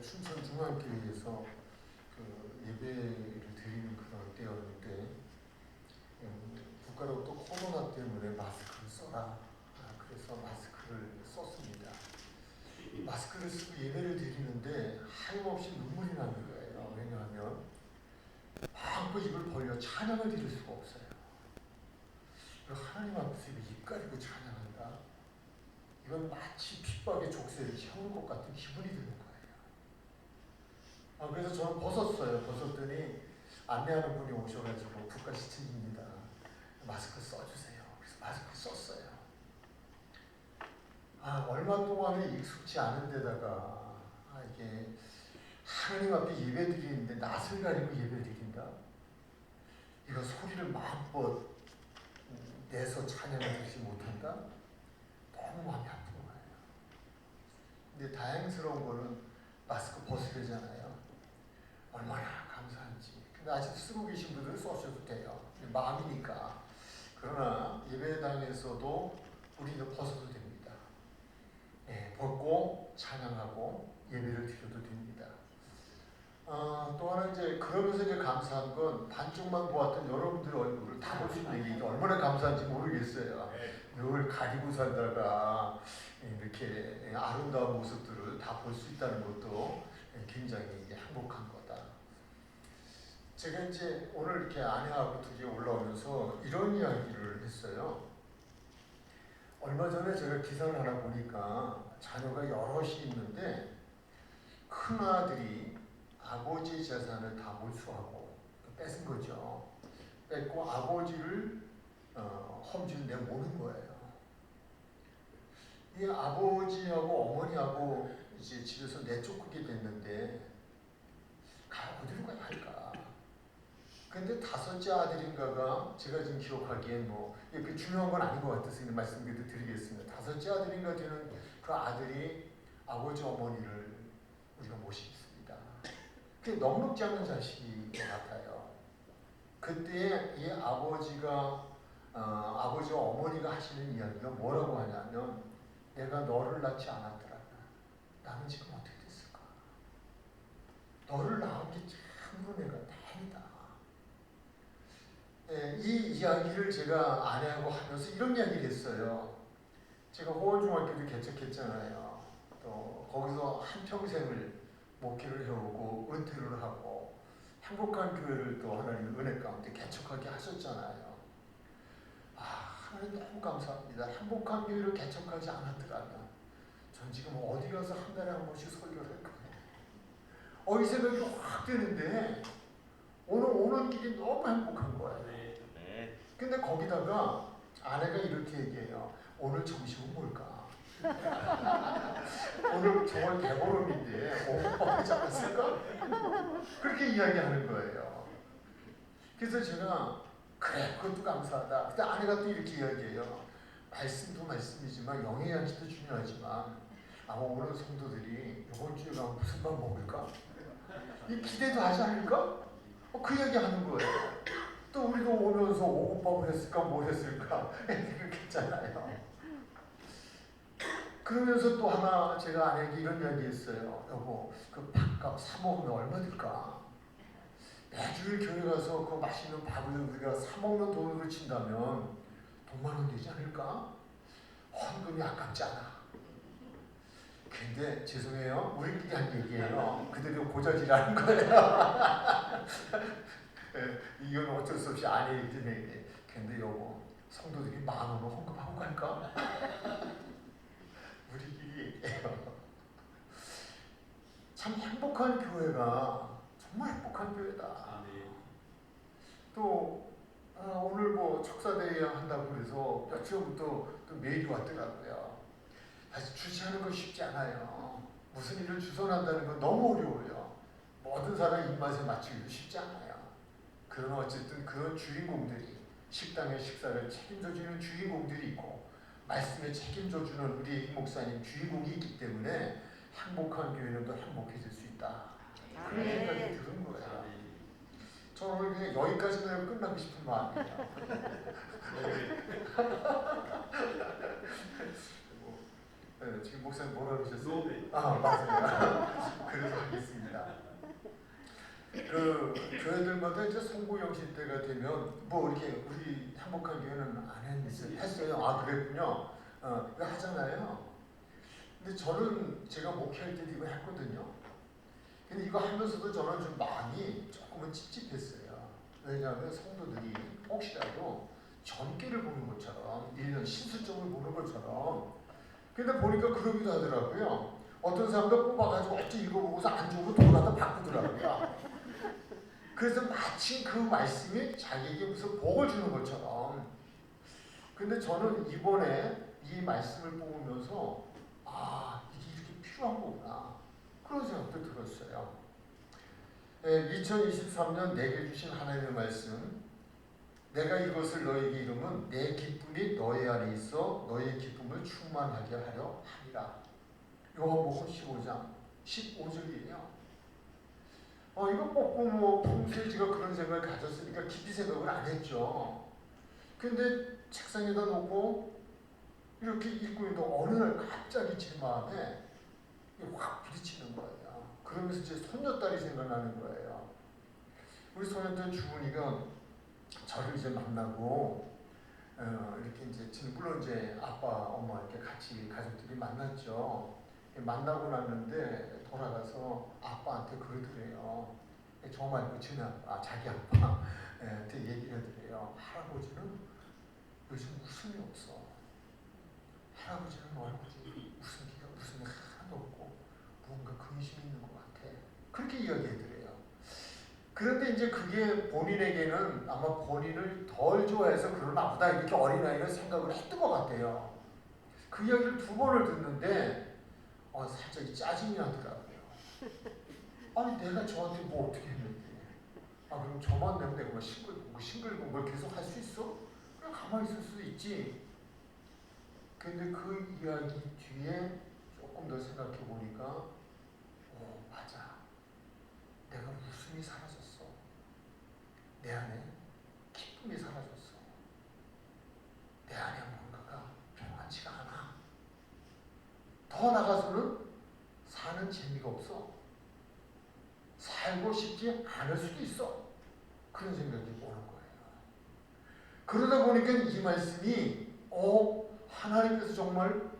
춘천 중앙교회에서 그 예배를 드리는 그런 때였는데 국가로부터 코로나 때문에 마스크를 써라. 그래서 마스크를 썼습니다. 마스크를 쓰고 예배를 드리는데 하염없이 눈물이 나는 거예요. 왜냐하면 마음껏 입을 벌려 찬양을 드릴 수가 없어요. 하나님 앞에서 입 가리고 찬양한다. 이건 마치 핍박의 족쇄를 채우는 것 같은 기분이 드는 거예요. 그래서 저는 벗었어요. 벗었더니 안내하는 분이 오셔가지고 국가시청입니다. 마스크 써주세요. 그래서 마스크 썼어요. 얼마 동안에 익숙치 않은 데다가 이게 하나님 앞에 예배 드리는데 낯을 가리고 예배 드린다. 이거 소리를 마음껏 내서 찬양을 드리지 못한다. 너무 마음이 아픈 거예요. 근데 다행스러운 거는 마스크 벗으려잖아요. 얼마나 감사한지. 근데 아직 쓰고 계신 분들은 써셔도 돼요. 마음이니까. 그러나 예배당에서도 우리는 벗어도 됩니다. 벗고 찬양하고 예배를 드려도 됩니다. 또 하나 이제 그러면서 이제 감사한 건 반쪽만 보았던 여러분들 얼굴을 다 볼 수 있는 게 행복한 감사한지 모르겠어요. 늘 가리고 살다가 이렇게 아름다운 모습들을 다 볼 수 있다는 것도 굉장히 행복한 거다. 제가 이제 오늘 이렇게 아내하고 둘이 올라오면서 이런 이야기를 했어요. 얼마 전에 제가 기사를 하나 보니까 자녀가 여럿이 있는데 큰 아들이 아버지의 재산을 다 몰수하고 뺏은 거죠. 뺏고 아버지를 험지를 내모는 거예요. 이 아버지하고 어머니하고 이제 집에서 내쫓게 됐는데 어디로 가야 할까? 근데 다섯째 아들인가가 제가 지금 기억하기엔 그 중요한 건 아닌 것 같아서 이 말씀 드리겠습니다. 다섯째 아들인가 되는 그 아들이 아버지 어머니를 우리가 모시겠습니다. 그게 넉넉지 않은 자식인 것 같아요. 그때 이 아버지가 아버지와 어머니가 하시는 이야기가 뭐라고 하냐면 내가 너를 낳지 않았더라. 나는 지금 어떻게 됐을까? 너를 낳은 게 참으로 내가 다행이다. 이 이야기를 제가 아내하고 하면서 이런 이야기를 했어요. 제가 호원중학교도 개척했잖아요. 또 거기서 한평생을 목회를 해오고 은퇴를 하고 행복한 교회를 또 하나님 은혜 가운데 개척하게 하셨잖아요. 하나님 너무 감사합니다. 행복한 교회를 개척하지 않았더라면 전 지금 어디 가서 한 달에 한 번씩 설교를 할 거예요. 이 생각이 확 드는데 오늘 오는 길이 너무 행복한 거예요. 근데 거기다가 아내가 이렇게 얘기해요. 오늘 점심은 뭘까? 오늘 정말 대보름인데 오후밥이지 않았을까? 그렇게 이야기하는 거예요. 그래서 제가 그래 그것도 감사하다. 근데 아내가 또 이렇게 이야기해요. 말씀도 말씀이지만 영의 양식도 중요하지만 오늘 성도들이 이번 주에 가면 무슨 밥 먹을까? 이 기대도 하지 않을까? 그 이야기 하는 거예요. 또 우리도 오면서 오후밥을 했을까 뭘 했을까 그렇게 했잖아요. 그러면서 또 하나 제가 아내에게 이런 이야기 했어요. 여보 그 밥값 사 먹으면 얼마 들까? 매주일 교회 가서 그 맛있는 밥을 우리가 사 먹는 돈으로 친다면 돈만 원 되지 않을까? 헌금이 아깝지 않아. 근데 죄송해요. 우리끼리 한 얘기예요. 그대로 고자질하는 거예요. 이건 어쩔 수 없이 아내의 얘기. 근데 여보 성도들이 10,000원을 헌금하고 갈까? 우리끼리 참 행복한 교회가 정말 행복한 교회다. 또 오늘 척사대회 한다고 그래서 며칠 전부터 또 메일이 왔더라고요. 다시 주시하는 거 쉽지 않아요. 무슨 일을 주선한다는 건 너무 어려워요. 모든 사람 입맛에 맞추기도 쉽지 않아요. 그러나 어쨌든 그런 주인공들이 식당의 식사를 책임져주는 주인공들이 있고 말씀에 책임져주는 우리 목사님 주인공이 있기 때문에 행복한 교회는 더 행복해질 수 있다. 그런 생각이 드는 거예요. 저는 오늘 그냥 여기까지만 끝나고 싶은 마음이에요. 네, 지금 목사님 뭐라 그러셨어요? 노베. 맞습니다. 그래서 하겠습니다. 그 교회들마다 이제 송구영신 때가 되면 뭐 이렇게 우리 행복한 교회는 안 했어요. 그랬군요. 이거 하잖아요. 근데 저는 제가 목회할 때도 이거 했거든요. 근데 이거 하면서도 저는 좀 마음이 조금은 찝찝했어요. 왜냐하면 성도들이 혹시라도 전기를 보는 것처럼 1년 신수점을 보는 것처럼 근데 보니까 그러기도 하더라고요. 어떤 사람도 뽑아가지고 어찌 읽어보고서 안 좋으면 돈 갖다 바꾸더라고요. 그래서 마치 그 말씀이 자기에게 무슨 복을 주는 것처럼. 근데 저는 이번에 이 말씀을 뽑으면서 이게 이렇게 필요한 거구나. 그런 생각도 들었어요. 2023년 내게 주신 하나님의 말씀, 내가 이것을 너에게 이름은 내 기쁨이 너희 안에 있어 너의 기쁨을 충만하게 하려 하리라. 요한복음 15장 15절이에요. 이거 뽑고 뭐 평소에 제가 그런 생각을 가졌으니까 깊이 생각을 안 했죠. 근데 책상에다 놓고 이렇게 읽고 있는데 어느 날 갑자기 제 마음에 확 부딪히는 거예요. 그러면서 제 손녀딸이 생각나는 거예요. 우리 손녀딸 주은이가 저를 이제 만나고 이렇게 이제 물론 이제 아빠, 엄마 이렇게 같이 가족들이 만났죠. 만나고 났는데 돌아가서 아빠한테 그러더래요. 저 말고 자기 아빠한테 얘기를 하더래요. 할아버지는 요즘 웃음이 없어. 할아버지는 얼굴이 웃음이 하나도 없고 뭔가 근심이 있는 것 같아. 그렇게 이야기하더래요. 그런데 이제 그게 본인에게는 아마 본인을 덜 좋아해서 그러나 보다 이렇게 어린아이를 생각을 했던 것 같아요. 그 이야기를 2번을 듣는데 살짝 짜증이 나더라고요. 아니 내가 저한테 뭐 어떻게 했는데 그럼 저만 내면 내가 싱글고 뭘 계속 할 수 있어? 그냥 가만히 있을 수도 있지. 근데 그 이야기 뒤에 조금 더 생각해 보니까 맞아. 내가 웃음이 사라졌어. 내 안에 기쁨이 사라졌어. 내 안에 뭔가가 평안치가 않아. 더 나가서는 사는 재미가 없어. 살고 싶지 않을 수도 있어. 그런 생각이 오는 거예요. 그러다 보니까 이 말씀이 하나님께서 정말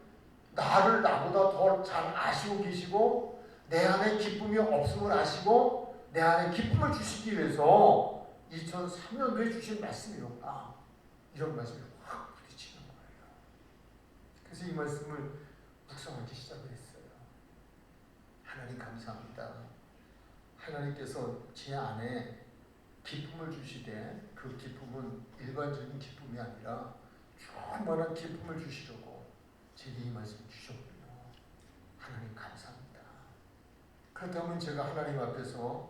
나를 나보다 더 잘 아시고 계시고 내 안에 기쁨이 없음을 아시고 내 안에 기쁨을 주시기 위해서 2003년도에 주신 말씀이었다. 이런 말씀이 확 부딪히는 거예요. 그래서 이 말씀을 묵상하기 시작을 했어요. 하나님 감사합니다. 하나님께서 제 안에 기쁨을 주시되 그 기쁨은 일반적인 기쁨이 아니라 충만한 기쁨을 주시려고 제게 이 말씀을 주셨군요. 하나님 감사합니다. 그렇다면 제가 하나님 앞에서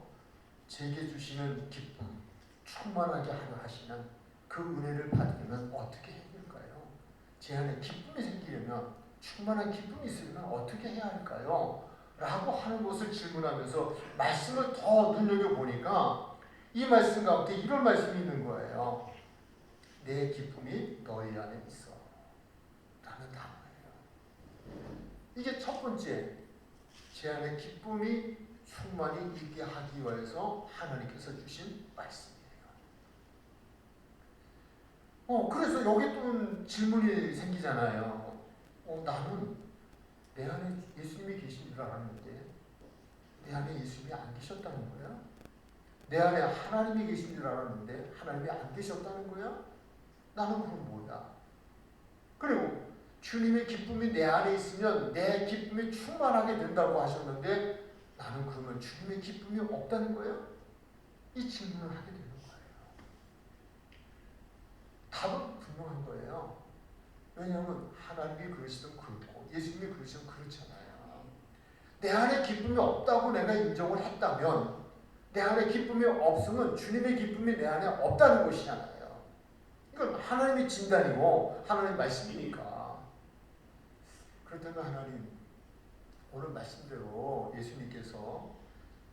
제게 주시는 기쁨, 충만하게 하려 하시는 그 은혜를 받으려면 어떻게 해야 될까요? 제 안에 기쁨이 생기려면, 충만한 기쁨이 있으려면 어떻게 해야 할까요? 라고 하는 것을 질문하면서 말씀을 더 눈여겨보니까 이 말씀 가운데 이런 말씀이 있는 거예요. 내 기쁨이 너희 안에 있어. 라는 단어예요. 이게 첫 번째, 제 안에 기쁨이 충만히 있게 하기 위해서 하나님께서 주신 말씀이에요. 그래서 여기 또 질문이 생기잖아요. 나는 내 안에 예수님이 계신 줄 알았는데 내 안에 예수님이 안 계셨다는 거야? 내 안에 하나님이 계신 줄 알았는데 하나님이 안 계셨다는 거야? 나는 그럼 뭐야? 그리고 주님의 기쁨이 내 안에 있으면 내 기쁨이 충만하게 된다고 하셨는데 나는 그러면 주님의 기쁨이 없다는 거예요? 이 질문을 하게 되는 거예요. 답은 분명한 거예요. 왜냐하면 하나님이 그러시든 그렇고 예수님이 그러시든 그렇잖아요. 내 안에 기쁨이 없다고 내가 인정을 했다면 내 안에 기쁨이 없으면 주님의 기쁨이 내 안에 없다는 것이잖아요. 이건 하나님의 진단이고 하나님의 말씀이니까. 그렇다면 하나님, 오늘 말씀대로 예수님께서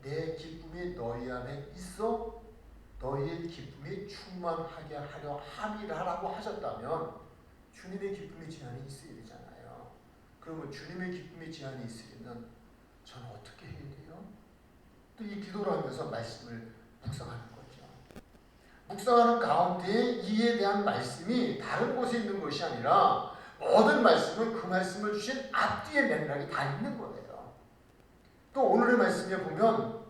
내 기쁨이 너희 안에 있어 너희의 기쁨이 충만하게 하려 함이라라고 하셨다면 주님의 기쁨이 제 안에 있어야 되잖아요. 그러면 주님의 기쁨의 제한이 있으면 저는 어떻게 해야 돼요? 또 이 기도를 하면서 말씀을 묵상하는 거죠. 묵상하는 가운데 이에 대한 말씀이 다른 곳에 있는 것이 아니라 모든 말씀은 그 말씀을 주신 앞뒤의 맥락이 다 있는 거예요. 또 오늘의 말씀에 보면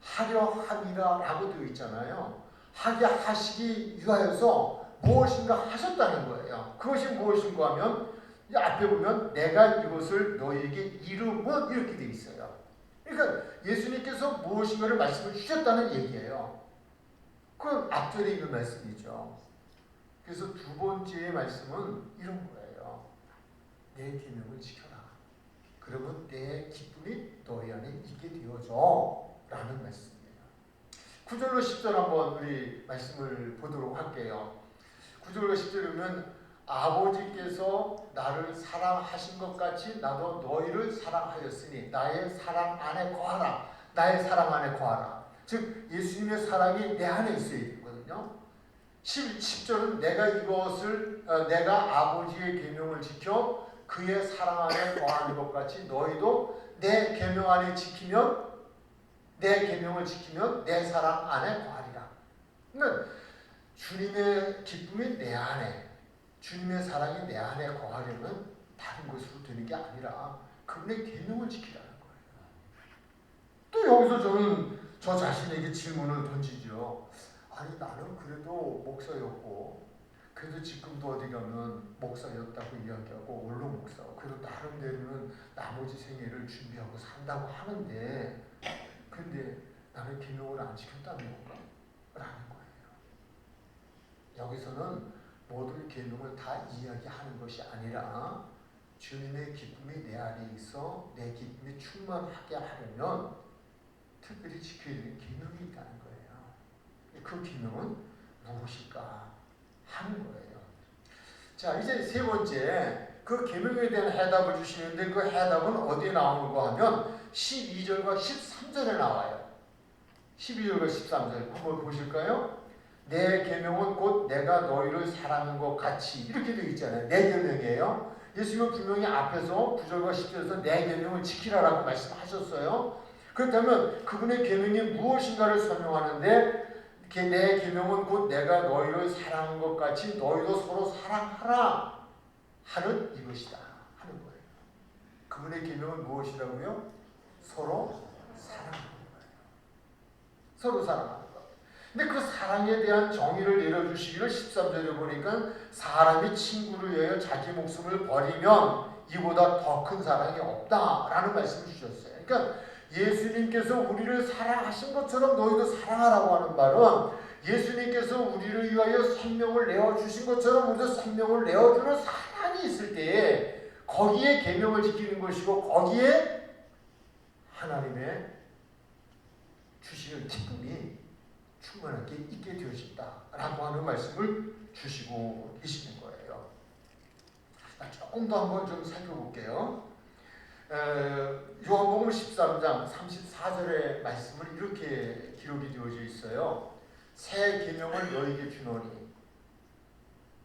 하려 함이라 라고 되어 있잖아요. 하게 하시기 위하여서 무엇인가 하셨다는 거예요. 그것이 무엇인가 하면 앞에 보면 내가 이것을 너희에게 이루면 이렇게 되어 있어요. 그러니까 예수님께서 무엇인가를 말씀을 주셨다는 얘기예요. 그건 앞절에 있는 말씀이죠. 그래서 두 번째의 말씀은 이런 거예요. 내 계명을 지켜라. 그러면 내 기쁨이 너희 안에 있게 되어져 라는 말씀이에요. 9절로 10절 한번 우리 말씀을 보도록 할게요. 9절과 10절에 보면 아버지께서 나를 사랑하신 것 같이 나도 너희를 사랑하였으니 나의 사랑 안에 거하라. 나의 사랑 안에 거하라. 즉 예수님의 사랑이 내 안에 있어야 되거든요. 10절은 내가 아버지의 계명을 지켜 그의 사랑 안에 거하는 것 같이 너희도 내 계명 안에 지키면 내 계명을 지키면 내 사랑 안에 거하리라. 그러니까 주님의 기쁨이 내 안에, 주님의 사랑이 내 안에 거하려면 다른 것으로 되는 게 아니라 그분의 계명을 지키라는 거예요. 또 여기서 저는 저 자신에게 질문을 던지죠. 아니 나는 그래도 목사였고 그래도 지금도 어디 가면 목사였다고 이야기하고 원로 목사고 그래도 나름대로는 나머지 생애를 준비하고 산다고 하는데 근데 나는 계명을 안 지켰다는 건가? 라는 거예요. 여기서는 모든 계명을 다 이야기하는 것이 아니라 주님의 기쁨이 내 안에 있어 내 기쁨이 충만하게 하려면 특별히 지켜야 되는 계명이 있다는 거예요. 그 계명은 무엇일까 하는 거예요. 자, 이제 세 번째 그 계명에 대한 해답을 주시는데 그 해답은 어디에 나오는가 하면 12절과 13절에 나와요. 12절과 13절 한번 보실까요? 내 계명은 곧 내가 너희를 사랑한 것 같이 이렇게 되어 있잖아요. 내 계명이에요. 예수님은 분명히 앞에서 9절과 10절에서 내 계명을 지키라라고 말씀하셨어요. 그렇다면 그분의 계명이 무엇인가를 설명하는데 내 계명은 곧 내가 너희를 사랑한 것 같이 너희도 서로 사랑하라 하는 이것이다 하는 거예요. 그분의 계명은 무엇이라고요? 서로 사랑하는 거예요. 서로 사랑하는 거예요. 근데 그 사랑에 대한 정의를 내려주시기를 13절에 보니까 사람이 친구를 위하여 자기 목숨을 버리면 이보다 더 큰 사랑이 없다라는 말씀을 주셨어요. 그러니까 예수님께서 우리를 사랑하신 것처럼 너희도 사랑하라고 하는 말은 예수님께서 우리를 위하여 생명을 내어주신 것처럼 우리도 생명을 내어주는 사랑이 있을 때에 거기에 계명을 지키는 것이고 거기에 하나님의 주시는 기쁨이 충만하게 있게 되어진다라고 하는 말씀을 주시고 계시는 거예요. 조금 더 한번 좀 살펴볼게요. 요한복음 13장 34절의 말씀을 이렇게 기록이 되어져 있어요. 새 계명을 너희에게 주노니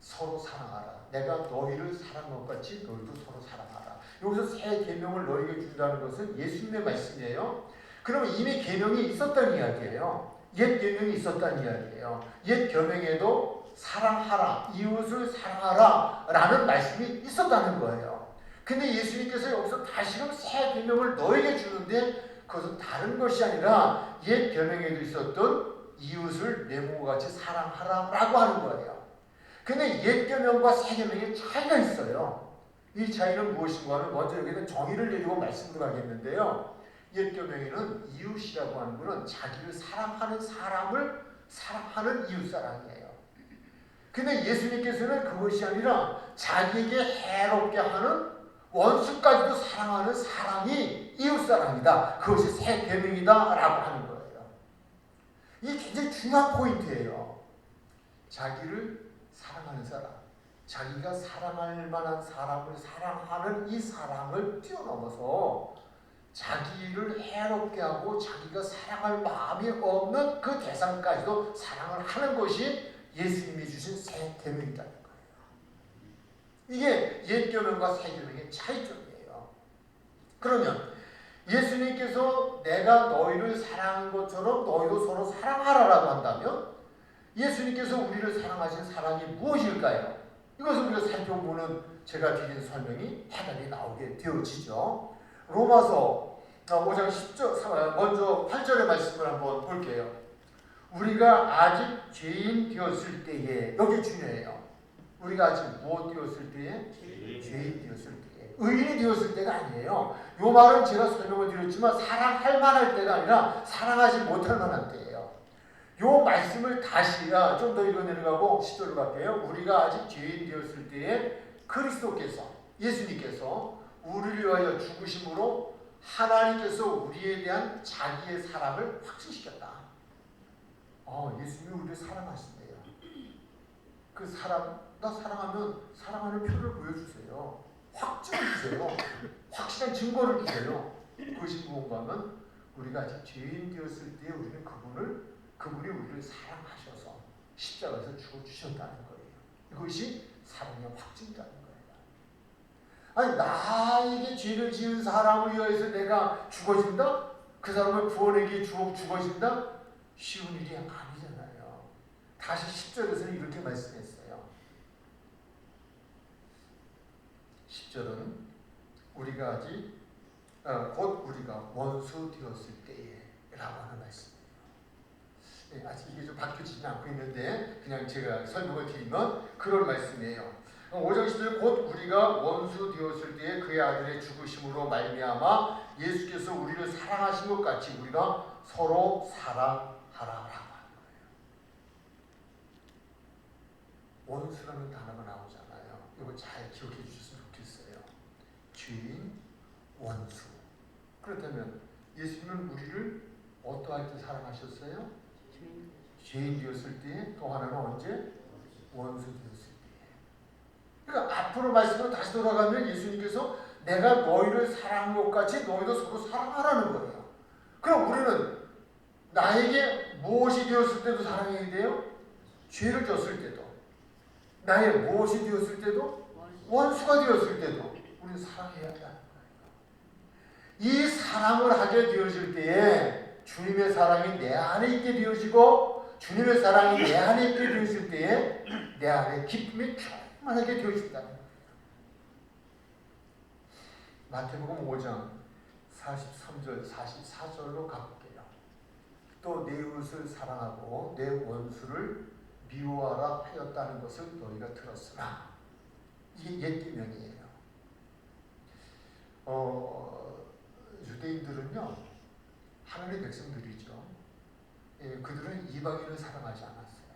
서로 사랑하라. 내가 너희를 사랑한 것 같이 너희도 서로 사랑하라. 여기서 새 계명을 너희에게 준다는 것은 예수님의 말씀이에요. 그러면 이미 계명이 있었다는 이야기예요. 옛 계명이 있었다는 이야기예요. 옛 계명에도 사랑하라, 이웃을 사랑하라 라는 말씀이 있었다는 거예요. 근데 예수님께서 여기서 다시금 새 계명을 너에게 주는데 그것은 다른 것이 아니라 옛 계명에도 있었던 이웃을 내 몸과 같이 사랑하라 라고 하는 거예요. 근데 옛 계명과 새 계명에 차이가 있어요. 이 차이는 무엇인가 하면 먼저 여기는 정의를 내리고 말씀을 하겠는데요. 옛 계명에는 이웃이라고 하는 것은 자기를 사랑하는 사람을 사랑하는 이웃사랑이에요. 근데 예수님께서는 그것이 아니라 자기에게 해롭게 하는 원수까지도 사랑하는 사랑이 이웃사랑이다. 그것이 새 계명이다 라고 하는 거예요. 이게 굉장히 중요한 포인트예요. 자기를 사랑하는 사람, 자기가 사랑할 만한 사람을 사랑하는 이 사랑을 뛰어넘어서 자기를 해롭게 하고 자기가 사랑할 마음이 없는 그 대상까지도 사랑을 하는 것이 예수님이 주신 새 계명이라는 거예요. 이게 옛 계명과 새 계명의 차이점이에요. 그러면 예수님께서 내가 너희를 사랑한 것처럼 너희도 서로 사랑하라라고 한다면 예수님께서 우리를 사랑하신 사랑이 무엇일까요? 이것을 우리가 살펴보는 제가 드린 설명이 해답이 나오게 되어지죠. 로마서 5장 10절, 먼저 8절의 말씀을 한번 볼게요. 우리가 아직 죄인 되었을 때에, 여기 중요해요. 우리가 아직 무엇 되었을 때에? 죄인 되었을 때에. 의인이 되었을 때가 아니에요. 이 말은 제가 설명을 드렸지만 사랑할 만할 때가 아니라 사랑하지 못할 만한 때예요. 이 말씀을 다시 좀 더 읽어 내려가고 10절로 갈게요. 우리가 아직 죄인 되었을 때에 그리스도께서, 예수님께서 우리를 위하여 죽으심으로 하나님께서 우리에 대한 자기의 사랑을 확증시켰다. 예수님이 우리를 사랑하신대요. 그 나 사랑하면 사랑하는 표를 보여주세요. 확증을 주세요. 확실한 증거를 주세요. 그것이 무언가 하면 우리가 아직 죄인 되었을 때 우리는 그분이 우리를 사랑하셔서 십자가에서 죽어주셨다는 거예요. 이것이 사랑의 확증이라는 거예요. 아니, 나에게 죄를 지은 사람을 위해서 내가 죽어진다? 그 사람을 구원하기 위해 죽어진다? 쉬운 일이 아니잖아요. 다시 10절에서는 이렇게 말씀했어요. 10절은 우리가 아직 곧 우리가 원수 되었을 때에 라고 하는 말씀이에요. 네, 아직 이게 좀 바뀌어지지 않고 있는데 그냥 제가 설명을 드리면 그런 말씀이에요. 5장 10절 곧 우리가 원수 되었을 때에 그의 아들의 죽으심으로 말미암아 예수께서 우리를 사랑하신 것 같이 우리가 서로 사랑하라라고 하는 거예요. 원수라는 단어가 나오잖아요. 이거 잘 기억해 주셨으면 좋겠어요. 죄인, 원수. 그렇다면 예수님은 우리를 어떠할 때 사랑하셨어요? 죄인 되었을 때, 또 하나는 언제? 원수 되었을 때. 그러니까 앞으로 말씀으로 다시 돌아가면 예수님께서 내가 너희를 사랑한 것 같이 너희도 서로 사랑하라는 거예요. 그럼 우리는 나에게 무엇이 되었을 때도 사랑해야 돼요? 죄를 졌을 때도. 나의 무엇이 되었을 때도? 원수가 되었을 때도 우리는 사랑해야 한다는 거예요. 이 사랑을 하게 되어질 때에 주님의 사랑이 내 안에 있게 되어지고 주님의 사랑이 내 안에 있게 되어질 때에 내 안에 기쁨이 충만하게 되어진다는 거예요. 마태복음 5장 43절 44절로 가볼게요. 또 내 이웃을 사랑하고 내 원수를 미워하라 하였다는 것을 너희가 들었으나 이게 옛 계명이에요. 유대인들은요 하나님의 백성들이죠. 그들은 이방인을 사랑하지 않았어요.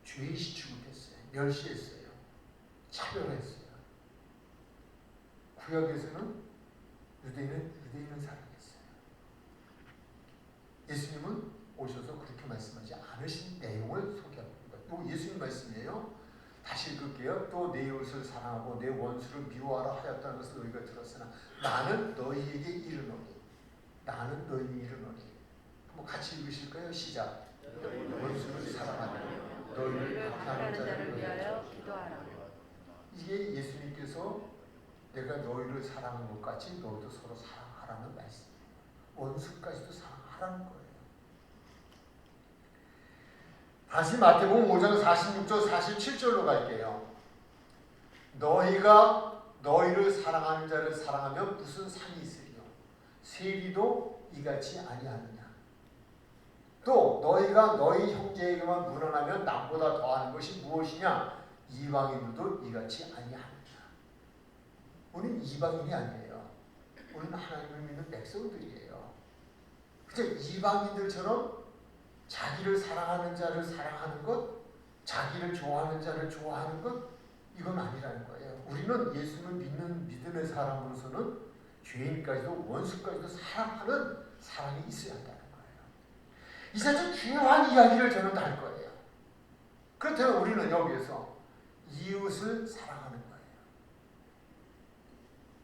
죄의식 취급했어요. 멸시했어요. 차별했어요. 구약에서는 유대인을 사랑했어요. 예수님은 오셔서 그렇게 말씀하지 않으신 내용을 소개합니다. 이거 예수님 말씀이에요. 다시 읽을게요. 또 내 이웃을 사랑하고 내 원수를 미워하라 하였다는 것을 너희가 들었으나 나는 너희에게 이르노니. 나는 너희에게 이르노니. 한번 같이 읽으실까요? 시작. 원수를 사랑하며 너희를 박해하는 자를 위하여 기도하라. 이게 예수님께서 내가 너희를 사랑한 것 같이 너희도 서로 사랑하라는 말씀이에요. 원수까지도 사랑하라는 거예요. 다시 마태복음 5장 46절 47절로 갈게요. 너희가 너희를 사랑하는 자를 사랑하면 무슨 상이 있으리요? 세리도 이같이 아니하느냐? 또 너희가 너희 형제에게만 무난하면 남보다 더하는 것이 무엇이냐? 이방인들도 이같이 아니하느냐? 우리는 이방인이 아니에요. 우리는 하나님을 믿는 백성들이에요. 그저 이방인들처럼 자기를 사랑하는 자를 사랑하는 것, 자기를 좋아하는 자를 좋아하는 것, 이건 아니라는 거예요. 우리는 예수를 믿는 믿음의 사람으로서는 죄인까지도 원수까지도 사랑하는 사랑이 있어야 한다는 거예요. 이제 아주 중요한 이야기를 저는 할 거예요. 그렇다면 우리는 여기에서 이웃을 사랑하는 거예요.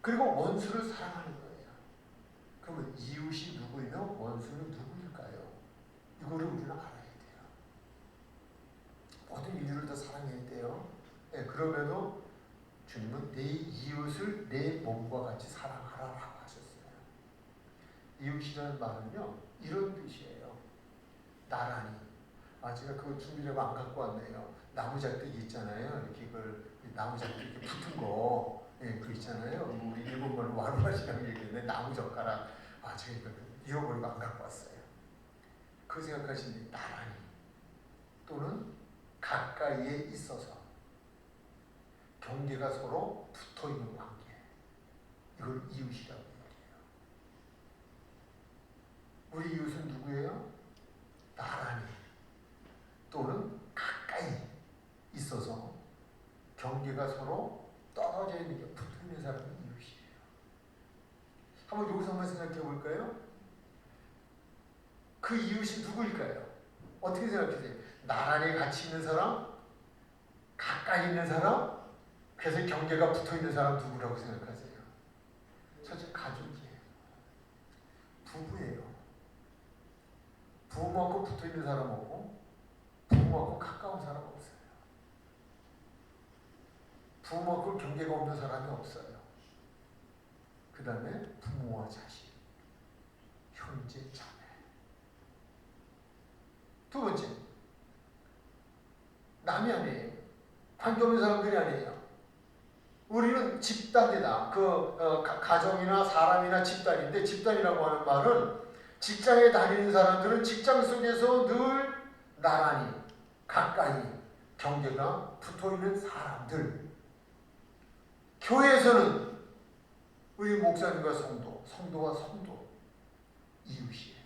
그리고 원수를 사랑하는 거예요. 그러면 이웃이 누구이며 원수는 누구일까요? 이거를 우리는 알아야 돼요. 모든 인류를 다 사랑해야 돼요. 그럼에도 주님은 내 이웃을 내 몸과 같이 사랑하라고 하셨어요. 이웃이라는 말은요, 이런 뜻이에요. 나란히. 제가 그거 준비라고 안 갖고 왔네요. 나무작대기 있잖아요. 이렇게 그걸 나무작대기 이렇게 붙은 거, 예, 그 있잖아요. 우리 일본말로 와루라시라고 얘기했는데 나무젓가락. 제가 이거 잃어버리고 안 갖고 왔어요. 그 생각하시는 나란히 또는 가까이에 있어서 경계가 서로 붙어 있는 관계. 이걸 이웃이라고 얘기해요. 우리 이웃은 누구예요? 나란히 또는 가까이 있어서 경계가 서로 떨어져 있는 게 붙어 있는 사람이 이웃이에요. 한번 여기서 한번 생각해 볼까요? 그 이웃이 누구일까요? 어떻게 생각하세요? 나란히 같이 있는 사람? 가까이 있는 사람? 그래서 경계가 붙어 있는 사람 누구라고 생각하세요? 첫째, 가족이에요. 부부예요. 부모하고 붙어 있는 사람 없고 부모하고 가까운 사람 없어요. 부모하고 경계가 없는 사람이 없어요. 그 다음에 부모와 자식, 형제, 자매. 두 번째, 남이 아니에요. 관계없는 사람들이 아니에요. 우리는 집단이다. 가정이나 사람이나 집단인데, 집단이라고 하는 말은 직장에 다니는 사람들은 직장 속에서 늘 나란히 가까이 경계가 붙어있는 사람들. 교회에서는 우리 목사님과 성도와 성도, 이웃이에요.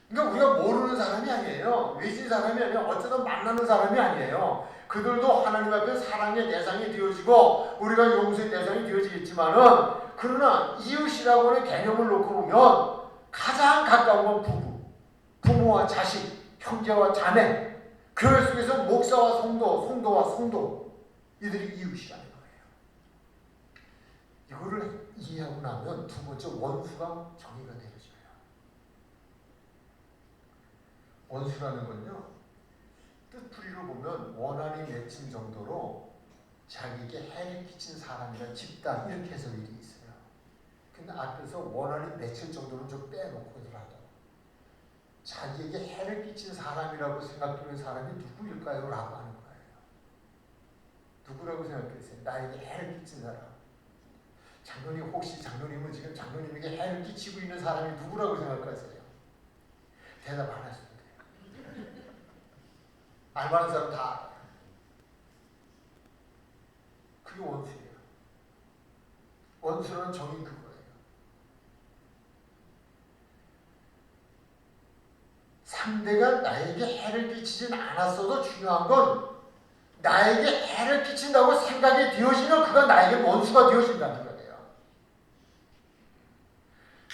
그러니까 우리가 모르는 사람이 아니에요. 외진 사람이 아니에요. 어쩌다 만나는 사람이 아니에요. 그들도 하나님 앞에 사랑의 대상이 되어지고 우리가 용서의 대상이 되어지겠지만은, 그러나 이웃이라고 하는 개념을 놓고 보면 가장 가까운 건 부모와 자식, 형제와 자매, 교회 속에서 목사와 성도와 성도, 이들이 이웃이라는 거예요. 이거를 이해하고 나면 두 번째, 원수가 정의가 되어져요. 원수라는 건요, 뜻풀이로 보면 원한이 맺힌 정도로 자기에게 해를 끼친 사람이나 집단, 이렇게 해석이 되어 있어요. 근데 앞에서 원한이 맺힐 정도는 좀 빼놓고더라도 자기에게 해를 끼친 사람이라고 생각되는 사람이 누구일까요? 라고 하는 거예요. 누구라고 생각했어요? 나에게 해를 끼친 사람. 장로님, 혹시 장로님은 지금 장로님에게 해를 끼치고 있는 사람이 누구라고 생각하세요? 대답 안 하셔도 돼요. 알만한 사람 다 알아요. 그게 원수예요. 원수라는 정의 그거예요. 상대가 나에게 해를 끼치진 않았어도 중요한 건 나에게 해를 끼친다고 생각이 되어지면 그가 나에게 원수가 되어진다는 거예요.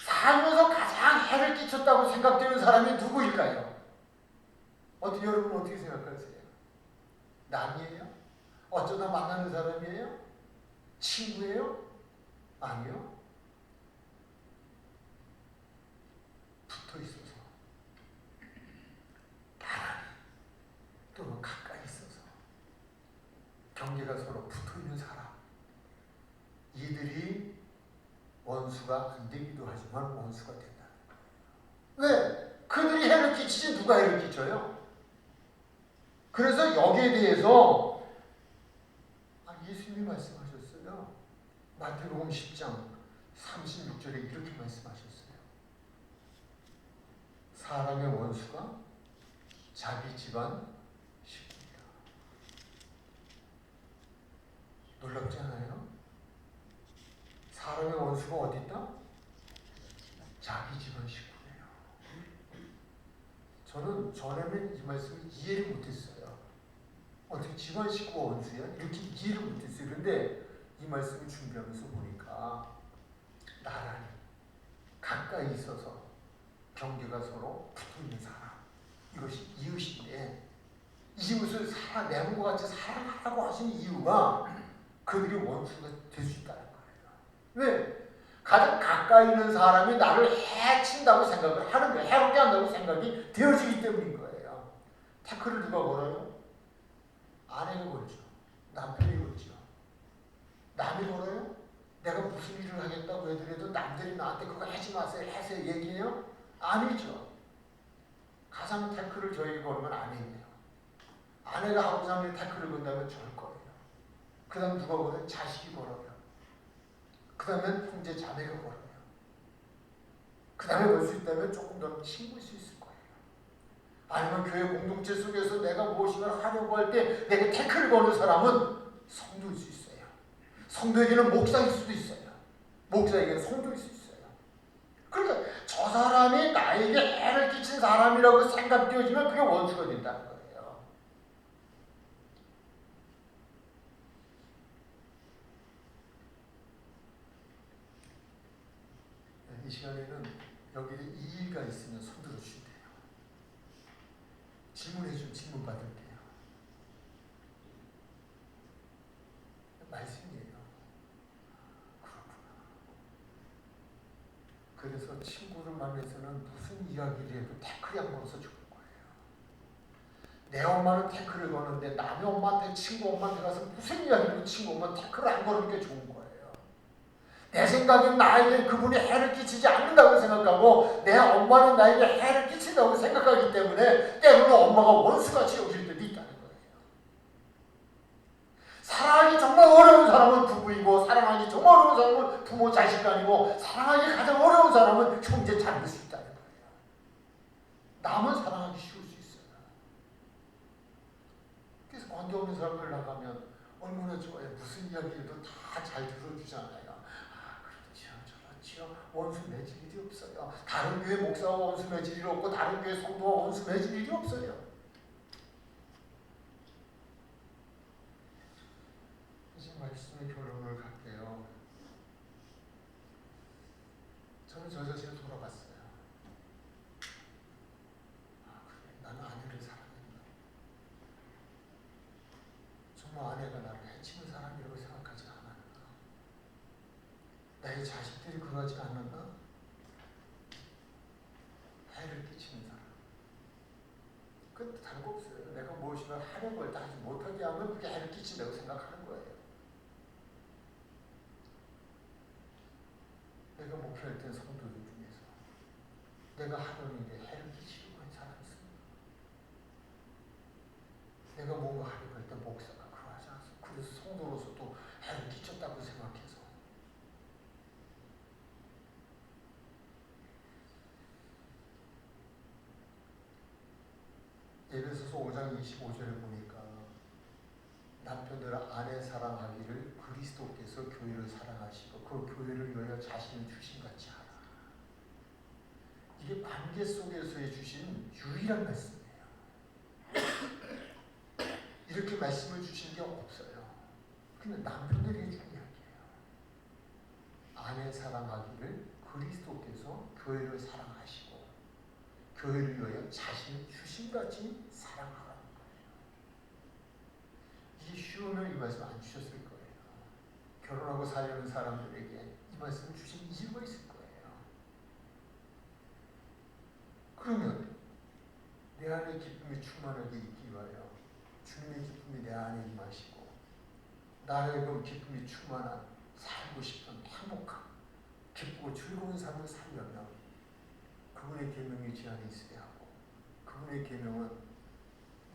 살면서 가장 해를 끼쳤다고 생각되는 사람이 누구일까요? 여러분 어떻게 생각하세요? 남이에요? 어쩌다 만나는 사람이에요? 친구예요? 아니요. 붙어 있어서, 나란히 또는 가까이 있어서 경계가 서로 붙어 있는 사람, 이들이 원수가 안 되기도 하지만 원수가 된다는 거예요. 왜? 그들이 해를 끼치지 누가 해를 끼쳐요? 그래서 여기에 대해서 예수님이 말씀하셨어요. 마태복음 10장 36절에 이렇게 말씀하셨어요. 사람의 원수가 자기 집안 식구이다. 놀랍지 않아요? 사람의 원수가 어디 있다? 자기 집안 식구예요. 저는 전에는 이 말씀을 이해를 못했어요. 어떻게 집안 식구가 원수야? 이렇게 이해를 못했어요. 그런데 이 말씀을 준비하면서 보니까 나란히 가까이 있어서 경계가 서로 붙어있는 사람, 이것이 이웃인데, 이웃을 내 몸과 같이 사랑하라고 하신 이유가 그들이 원수가 될 수 있다는 거예요. 왜? 가장 가까이 있는 사람이 나를 해친다고 생각을 하는 거예요. 해롭게 한다고 생각이 되어지기 때문인 거예요. 태클을 누가 걸어요? 아내가 걸죠. 남편이 걸죠. 남이 걸어요? 내가 무슨 일을 하겠다고 해더라도 남들이 나한테 그거 하지 마세요 하세요 얘기해요? 아니죠. 가상 태클을 저에게 걸면 아니에요. 아내가 하고자 하는 태클을 건다면 저일 거예요. 그 다음 누가 걸어요? 자식이 걸어요. 그 다음엔 형제 자매가 걸어요. 그 다음에 걸 수 있다면 조금 더 친구일 수 있을 거예요. 아니면 교회 공동체 속에서 내가 무엇인가 하려고 할 때 내가 태클을 거는 사람은 성도일 수 있어요. 성도에게는 목사일 수도 있어요. 목사에게는 성도일 수 있어요. 그러니까 저 사람이 나에게 해를 끼친 사람이라고 생각되어지면 그게 원수가 된다는 거예요. 이 시간에는 여기에 이의가 있으면 손들어 주시면 돼요. 질문해 주면 질문 받을게요. 말씀이에요. 그렇구나. 그래서 친구를 만나서는 무슨 이야기를 해도 태클이 안 걸어서 좋은 거예요. 내 엄마는 태클을 거는데 남의 엄마한테 친구 엄마한테 가서 무슨 이야기를 친구 엄마는 태클을 안 거는 게 좋은 거예요. 내 생각엔 나에게 그분이 해를 끼치지 않는다고 생각하고 내 엄마는 나에게 해를 끼친다고 생각하기 때문에 때로는 엄마가 원수같이 여길 때도 있다는 거예요. 사랑하기 정말 어려운 사람은 부부이고 사랑하기 정말 어려운 사람은 부모 자식간이고 사랑하기 가장 어려운 사람은 형제 자매일 수 있다는 거예요. 남은 사랑하기 쉬울 수 있어요. 그래서 관계없는 사람들 나가면 얼마나 좋아요. 무슨 이야기해도 다 잘 들어주잖아요. 원수 맺을 일이 없어요. 다른 교회 목사와 원수 맺을 일이 없고 다른 교회 성도와 원수 맺을 일이 없어요. 이제 말씀의 결론을 갈게요. 저는 저 자신을 돌아봤어요. 아 그래, 나는 아내를 사랑했나? 정말 아내가 나를 해치는 사람이라고 생각하지 않았나? 나의 자식들이 그러지 않았나? 해를 끼치는 사람. 그건 다른 거 없어요. 내가 무엇인가 하려고 할 때 하지 못하게 하면 그게 해를 끼친다고 생각하는 거예요. 내가 목표할 때 성도들 중에서 내가 하려는 일에 해를 끼치려고 한 사람이 있습니다. 내가 뭔가 하려고 할 때 목사가 그러하지 않습니다. 그래서 성도로서 또 해를 끼쳤다고 생각해서 에베소서 5장 25절에 보니까 남편들 아내 사랑하기를 그리스도께서 교회를 사랑하시고 그 교회를 위하여 자신을 주신 같이 하라. 이게 관계 속에서의 주신 유일한 말씀이에요. 이렇게 말씀을 주신 게 없어요. 근데 남편들에게 준 이야기예요. 아내 사랑하기를 그리스도께서 교회를 사랑하시고 교회를 위하여 자신을 주신같이 사랑하라는 거예요. 이게 쉬우면 이 말씀 안 주셨을 거예요. 결혼하고 살려는 사람들에게 이 말씀을 주신 이유가 있을 거예요. 그러면 내 안에 기쁨이 충만하게 있기 위하여 주님의 기쁨이 내 안에 임하시고 나의 그 기쁨이 충만한 살고 싶은 행복한 기쁘고 즐거운 삶을 살려면 그분의 계명이 제 안에 있어야 하고 그분의 계명은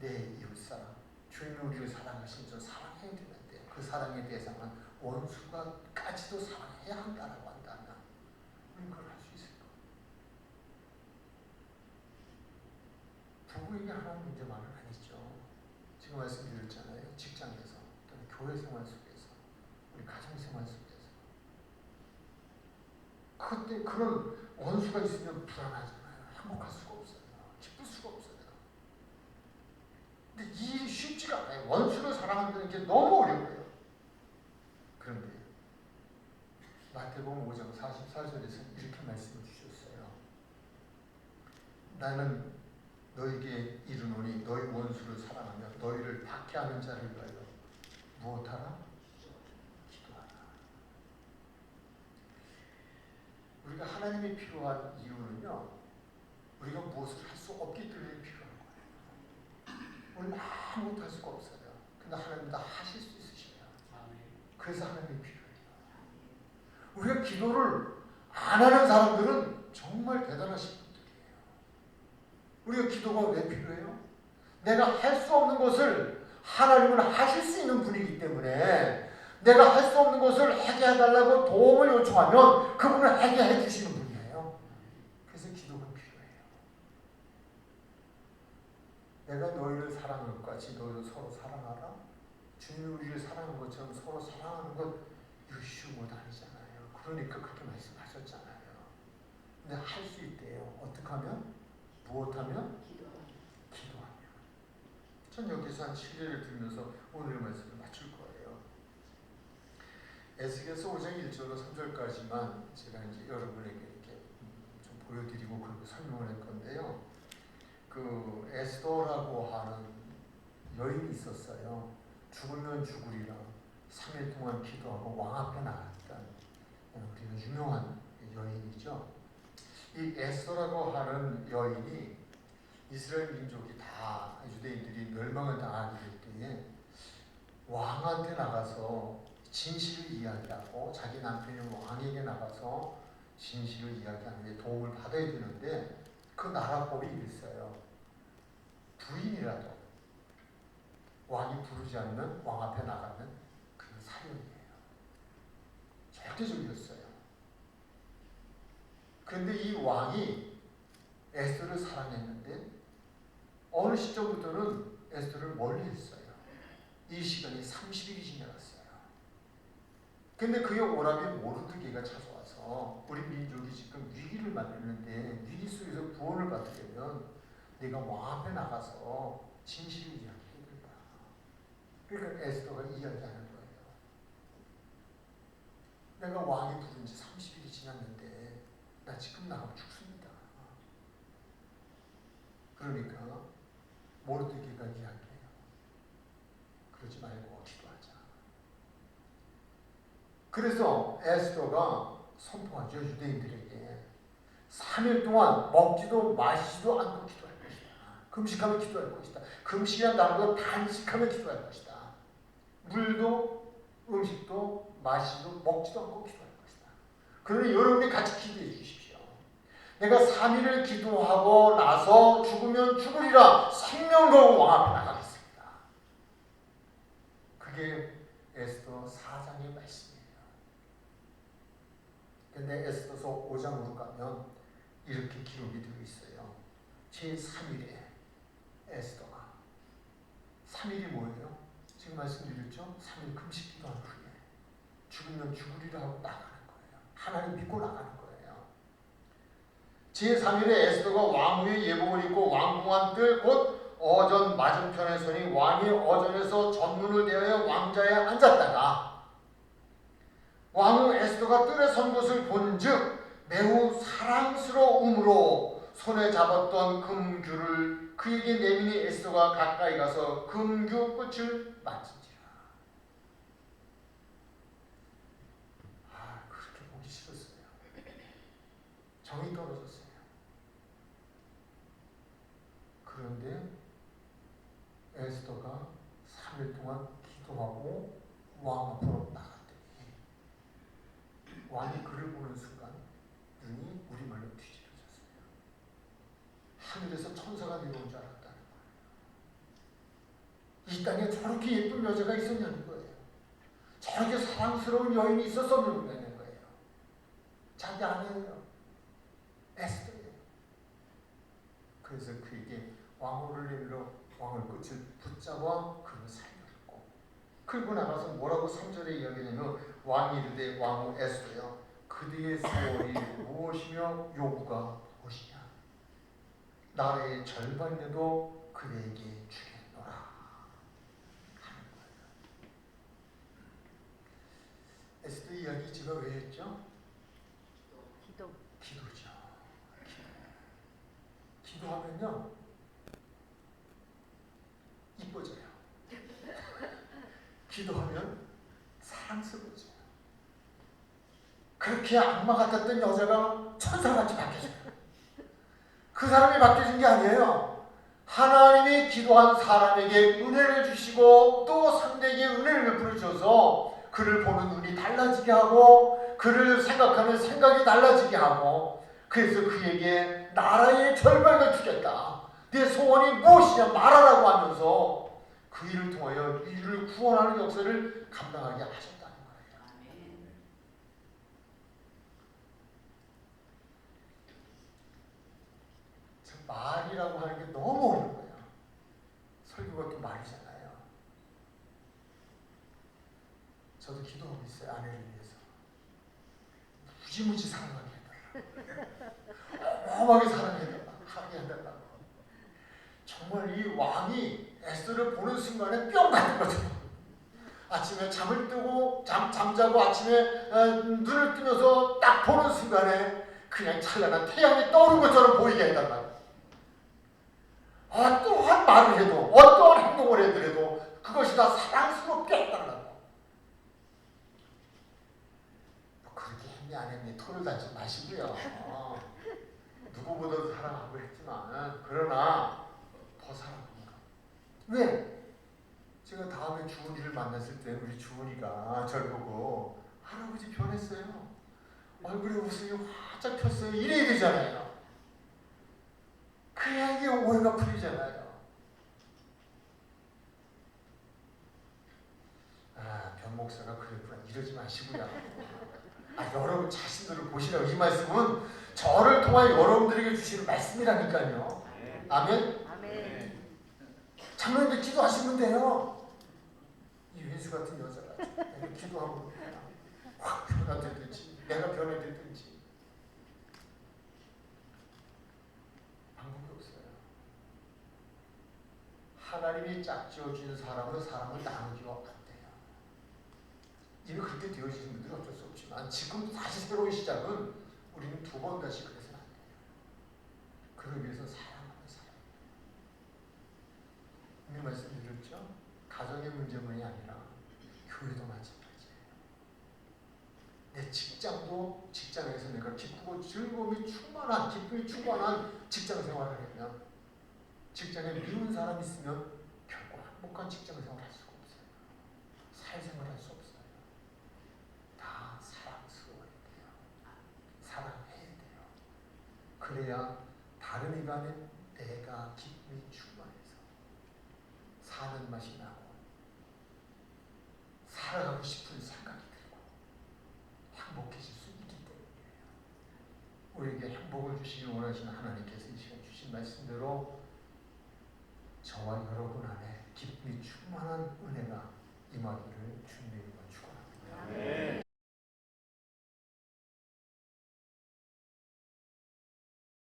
내 이웃사랑 주님이 우리를 사랑하신 저 사랑해야 되는데 그 사랑의 대상은 원수가까지도 사랑해야 한다라고 한다면 우리는 그걸 할 수 있을 거예요. 부부에게 하나는 문제만은 아니죠. 지금 말씀드렸잖아요. 직장에서 또는 교회 생활 속에서 우리 가정 생활 속에서 그때 그런 원수가 있으면 불안하잖아요. 행복할 수가 없어요. 기쁠 수가 없어요. 근데 이 쉽지가 않아요. 원수를 사랑한다는 게 너무 어려워요. 그런데 마태복음 5장 44절에서 이렇게 말씀을 주셨어요. 나는 너에게 이르노니 너희 원수를 사랑하며 너희를 박해하는 자를 위하여 무엇하라? 기도하라. 우리가 하나님이 필요한 이유는요. 우리가 무엇을 할 수 없기 때문에 필요한 거예요. 우리는 아무것도 할 수가 없어요. 근데 하나님 다 하실 수 있으셔요. 그래서 하나님이 필요해요. 우리가 기도를 안 하는 사람들은 정말 대단하신 분들이에요. 우리가 기도가 왜 필요해요? 내가 할 수 없는 것을 하나님은 하실 수 있는 분이기 때문에 내가 할 수 없는 것을 하게 해달라고 도움을 요청하면 그분을 하게 해주시는 분이에요. 그래서 기도가 필요해요. 내가 너희를 사랑한 것 같이 너희도 서로 사랑하라. 주님이 우리를 사랑한 것처럼 서로 사랑하는 것 이거 쉬운 것 아니잖아요. 그러니까 그렇게 말씀하셨잖아요. 근데 할 수 있대요. 어떻게 하면? 무엇하면? 기도하면. 전 여기서 한 7절을 들으면서 오늘 말씀을 맞출 거예요. 에스겔서 5장 1절로 3절까지만 제가 이제 여러분에게 이렇게 좀 보여드리고 그리고 설명을 할 건데요. 그 에스더라고 하는 여인이 있었어요. 죽으면 죽으리라 3일 동안 기도하고 왕 앞에 나갔던 우리가 유명한 여인이죠. 이 에스더라고 하는 여인이 이스라엘 민족이 다 유대인들이 멸망을 당하게 될 때에 왕한테 나가서 진실을 이야기하고 자기 남편이 왕에게 나가서 진실을 이야기하는 데 도움을 받아야 되는데 그 나라법이 이랬어요. 부인이라도 왕이 부르지 않으면 왕 앞에 나가면 그건 사형이에요. 절대적이었어요. 그런데 이 왕이 에스더를 사랑했는데 어느 시점부터는 에스더를 멀리했어요. 이 시간이 30일이 지나갔어요. 근데 그의 오라비 모르드게가 찾아와서 우리 민족이 지금 위기를 만났는데 위기 속에서 구원을 받으려면 내가 왕 앞에 나가서 진실을 이야기해야 된다. 그러니까 에스더가 이야기하는 거예요. 내가 왕이 부른 지 30일이 지났는데 나 지금 나가면 죽습니다. 그러니까 모르드게가 이야기해요. 그러지 말고 기도하자. 그래서 에스더가 선포하죠. 유대인들에게 3일 동안 먹지도 마시지도 않고 기도할 것이다. 금식하며 기도할 것이다. 금식이란 건 단식하며 기도할 것이다. 물도 음식도 마시지도 먹지도 않고 기도할 것이다. 그러니 여러분이 같이 기도해 주십시오. 내가 3일을 기도하고 나서 죽으면 죽으리라 생명 걸고 왕 앞에 나가겠습니다. 그게 에스더 4장의 말씀이에요. 근데 에스더서 5장으로 가면 이렇게 기록이 되어 있어요. 제3일에 에스더가 3일이 뭐예요? 지금 말씀드렸죠? 3일 금식 기도한 후에 죽으면 죽으리라 하고 나가는 거예요. 하나님 믿고 나가는 거예요. 제3일에 에스더가 왕후의 예복을 입고 왕궁안 뜰 곧 어전 맞은편에 서니 왕이 어전에서 전문을 대하여 왕자에 앉았다가 왕후 에스더가 뜰에 선 것을 본즉 매우 사랑스러움으로 손에 잡았던 금규를 그에게 내미니 에스더가 가까이 가서 금규 끝을 만진지라. 그렇게 보기 싫었어요. 정이 떨어졌어요. 그런데 에스더가 3일 동안 기도하고 왕 앞으로 나갔더니 왕이 그를 보는 순간 눈이 우리말로 뒤집어졌어요. 하늘에서 천사가 내려온 줄 알았다는 거예요. 이 땅에 저렇게 예쁜 여자가 있었냐는 거예요. 저렇게 사랑스러운 여인이 있었었냐는 거예요. 자기 아내예요. 에스더예요. 그래서 그에게 왕호를 내밀어 왕의 끝을 붙잡아 그를 살렸고 끌고 나가서 뭐라고 3절에 이야기하냐면 왕이 이르되 왕후 에스더여 그대의 소원이 무엇이며 요구가 무엇이냐 나라의 절반이라도 그대에게 주겠노라 하는 거예요. 에스더 이야기 제가 왜 했죠? 기도죠. 기도하면요 이뻐져요. 기도하면 사랑스러워져요. 그렇게 악마 같았던 여자가 천사같이 바뀌어져요. 그 사람이 바뀌어진 게 아니에요. 하나님이 기도한 사람에게 은혜를 주시고 또 상대에게 은혜를 베풀어 주셔서 그를 보는 눈이 달라지게 하고 그를 생각하는 생각이 달라지게 하고 그래서 그에게 나라의 절반을 주겠다. 내 소원이 무엇이냐 말하라고 하면서 그 일을 통하여 이를 구원하는 역사를 감당하게 하셨다는 거예요. 말이라고 하는 게 너무 어려운 거예요. 설교가 또 말이잖아요. 저도 기도하고 있어요. 아내를 위해서. 무지무지 사랑하게 해달라고. 어마어마하게 사랑하게 해달라고. 정말 이 왕이 에스더를 보는 순간에 뿅 같은 거죠. 아침에 잠을 뜨고 잠자고 아침에 눈을 뜨면서 딱 보는 순간에 그냥 찬란한 태양이 떠오르는 것처럼 보이게 해달라고. 어떠한 말을 해도 어떠한 행동을 해더라도 그것이 다 사랑스럽게 해달라고. 그렇게 했니 안 했니 토를 다지 마시고요. 누구보다도 사랑하고 했지만 그러나 더 사랑합니다. 왜? 제가 다음에 주은이를 만났을 때 우리 주은이가 저를 보고 할아버지 변했어요. 얼굴에 웃음이 활짝 폈어요. 이래야 되잖아요. 그래야 이게 오해가 풀리잖아요. 변 목사가 그랬구나. 이러지 마시고요. 여러분 자신들을 보시라고. 이 말씀은 저를 통하여 여러분들에게 주시는 말씀이라니까요. 아멘? 아멘. 장로님들 기도하시면 돼요. 이 왼수 같은 여자가 내가 기도하고 확 변화되든지 내가 변화되든지 방법이 없어요. 하나님이 짝지어 주신 사람은 사람을 나누기가 안 돼요. 이미 그렇게 되어지신 분들은 어쩔 수 없지만 지금 다시 새로운 시작은 우리는 두 번 다시 그래서는 안 돼요. 그러기 위해서 사랑하는 사람. 이미 말씀드렸죠? 가정의 문제만이 아니라 교회도 마찬가지예요. 내 직장도 직장에서 내가 기쁘고 즐거움이 충만한 기쁨이 충만한 직장 생활을 하면 직장에 미운 사람이 있으면 결코 행복한 직장 생활을 할 수가 없어요. 사회생활을 할 수 없어요. 다 사랑스러워야 돼요. 사랑해야 돼요. 그래야 다른 이간에 내가 기쁨이 충만해서 사는 맛이 나고 살아가고 싶은 생각이 들고 행복해질 수 있기 때문이에요. 우리에게 행복을 주시기 원하시는 하나님께서 이 시간 주신 말씀대로 저와 여러분 안에 기쁨이 충만한 은혜가 임하기를 주님의